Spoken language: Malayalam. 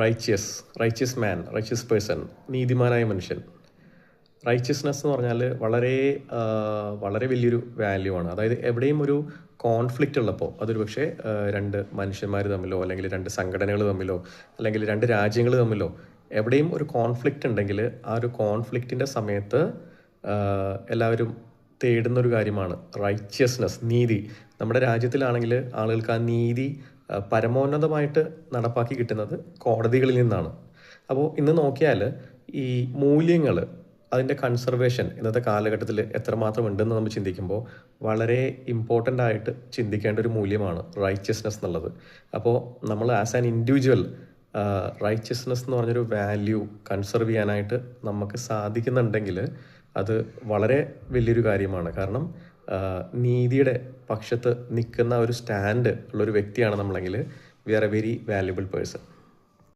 റൈച്ചിയസ് റൈച്ചിയസ് മാൻ, റൈച്ചിയസ് പേഴ്സൺ, നീതിമാനായ മനുഷ്യൻ. റൈച്ചിയസ്നെസ് എന്ന് പറഞ്ഞാൽ വളരെ വലിയൊരു വാല്യൂ ആണ്. അതായത് എവിടെയും ഒരു കോൺഫ്ലിക്റ്റ് ഉള്ളപ്പോൾ, അതൊരു പക്ഷേ രണ്ട് മനുഷ്യന്മാർ തമ്മിലോ അല്ലെങ്കിൽ രണ്ട് സംഘടനകൾ തമ്മിലോ അല്ലെങ്കിൽ രണ്ട് രാജ്യങ്ങൾ തമ്മിലോ എവിടെയും ഒരു കോൺഫ്ലിക്റ്റ് ഉണ്ടെങ്കിൽ ആ ഒരു കോൺഫ്ലിക്റ്റിൻ്റെ സമയത്ത് എല്ലാവരും തേടുന്നൊരു കാര്യമാണ് റൈച്ചിയസ്നെസ്, നീതി. നമ്മുടെ രാജ്യത്തിലാണെങ്കിൽ ആളുകൾക്ക് ആ നീതി പരമോന്നതമായിട്ട് നടപ്പാക്കി കിട്ടുന്നത് കോടതികളിൽ നിന്നാണ്. അപ്പോൾ ഇന്ന് നോക്കിയാൽ ഈ മൂല്യങ്ങൾ, അതിൻ്റെ കൺസർവേഷൻ ഇന്നത്തെ കാലഘട്ടത്തിൽ എത്രമാത്രം ഉണ്ടെന്ന് നമ്മൾ ചിന്തിക്കുമ്പോൾ വളരെ ഇമ്പോർട്ടൻ്റ് ആയിട്ട് ചിന്തിക്കേണ്ട ഒരു മൂല്യമാണ് റൈച്ചിയസ്നെസ് എന്നുള്ളത്. അപ്പോൾ നമ്മൾ ആസ് ആൻ ഇൻഡിവിജ്വൽ റൈച്ചിയസ്നെസ് എന്ന് പറഞ്ഞൊരു വാല്യൂ കൺസർവ് ചെയ്യാനായിട്ട് നമുക്ക് സാധിക്കുന്നുണ്ടെങ്കിൽ അത് വളരെ വലിയൊരു കാര്യമാണ്. കാരണം നീതിയുടെ പക്ഷത്ത് നിൽക്കുന്ന ഒരു സ്റ്റാൻഡ് ഉള്ളൊരു വ്യക്തിയാണ് നമ്മളെങ്കിൽ we are a very valuable person.